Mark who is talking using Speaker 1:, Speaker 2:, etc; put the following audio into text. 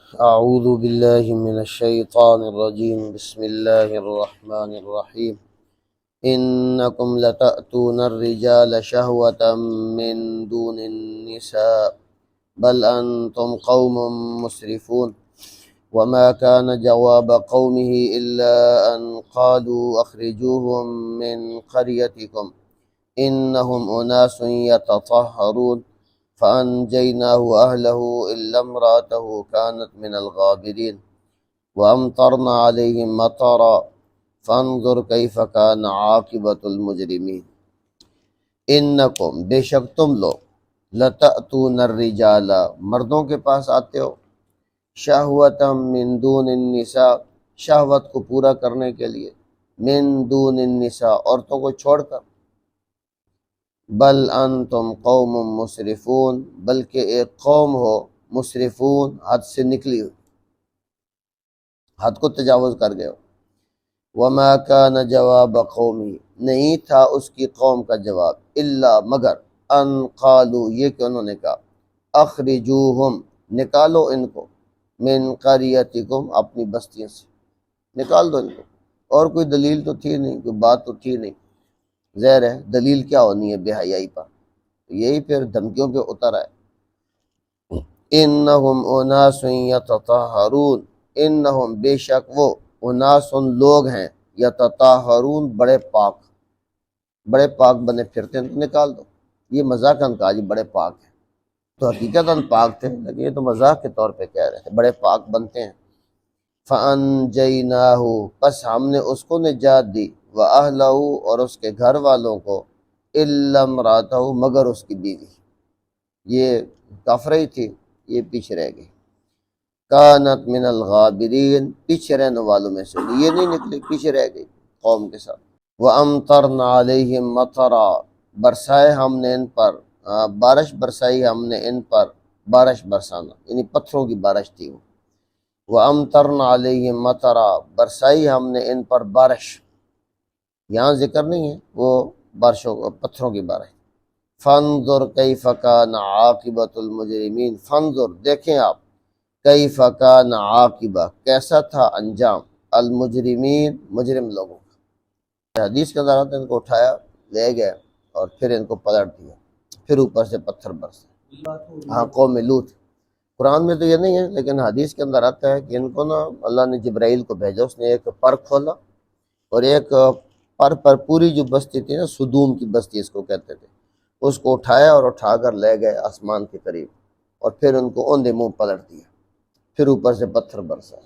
Speaker 1: أعوذ بالله من الشيطان الرجيم. بسم الله الرحمن الرحيم. إنكم لتأتون الرجال شهوة من دون النساء بل أنتم قوم مسرفون. وما كان جواب قومه إلا أن قالوا أخرجوهم من قريتكم إنهم أناس يتطهرون فأنجيناه وأهله إلا امرأته كانت من الغابرين وأمطرنا عليهم مطرا فانظر كيف كان عاقبة المجرمين. انکم بے شک تم لوگ لتأتون الرجال مردوں کے پاس آتے ہو، شہوتا من دون النساء شہوت کو پورا کرنے کے لیے، من دون النساء عورتوں کو چھوڑ کر، بل انتم قوم مسرفون بلکہ ایک قوم ہو مسرفون حد سے نکلی ہوئی، حد کو تجاوز کر گئے ہو۔ وما کان جواب قومی نہیں تھا اس کی قوم کا جواب، الا مگر ان قالو یہ کہ انہوں نے کہا اخرجوہم نکالو ان کو، من قریتکم اپنی بستیوں سے نکال دو ان کو، اور کوئی دلیل تو تھی نہیں، کوئی بات تو تھی نہیں، ظاہر ہے دلیل کیا ہونی ہے بے حیائی پر، یہی پھر دھمکیوں پہ اتر آئے۔ انہم اناس یتطہرون انہم بے شک وہ اناس لوگ ہیں یتطہرون بڑے پاک بنے پھرتے ہیں، تو نکال دو۔ یہ مذاقاً کہا جی بڑے پاک ہیں، تو حقیقتاً پاک تھے لیکن یہ تو مذاق کے طور پہ کہہ رہے تھے، بڑے پاک بنتے ہیں۔ فَأَنْجَيْنَاهُ پس ہم نے اس کو نجات دی، وَأَهْلَهُ اور اس کے گھر والوں کو، إِلَّا امْرَأَتَهُ مگر اس کی بیوی، یہ کافرہ ہی تھی، یہ پیچھے رہ گئی۔ كَانَتْ مِنَ الْغَابِرِينَ پیچھے رہنے والوں میں سے، یہ نہیں نکلی، پیچھے رہ گئی قوم کے ساتھ۔ وَأَمْطَرْنَا عَلَيْهِمْ مَطَرًا برسائے ہم نے ان پر، بارش برسائی ہم نے ان پر، بارش برسانا یعنی پتھروں کی بارش تھی وہ۔ وَأَمْطَرْنَا عَلَيْهِمْ مَطَرًا برسائی ہم نے ان پر بارش، یہاں ذکر نہیں ہے وہ بارشوں پتھروں کی بارش۔ فَانظُرْ كَيْفَ كَانَ عَاقِبَةُ الْمُجْرِمِينَ فَانظُرْ دیکھیں آپ، كَيْفَ كَانَ عَاقِبہ کیسا تھا انجام، المجرمین مجرم لوگوں کا۔ حدیث کے اندر ان کو اٹھایا لے گئے اور پھر ان کو پلٹ دیا، پھر اوپر سے پتھر برسے۔ ہاں قوم لوط، قرآن میں تو یہ نہیں ہے لیکن حدیث کے اندر آتا ہے کہ ان کو نا اللہ نے جبرائیل کو بھیجا، اس نے ایک پر کھولا اور ایک پر پوری جو بستی تھی نا، سدوم کی بستی اس کو کہتے تھے، اس کو اٹھایا اور اٹھا کر لے گئے آسمان کے قریب، اور پھر ان کو اوندے منہ پلٹ دیا، پھر اوپر سے پتھر برسا۔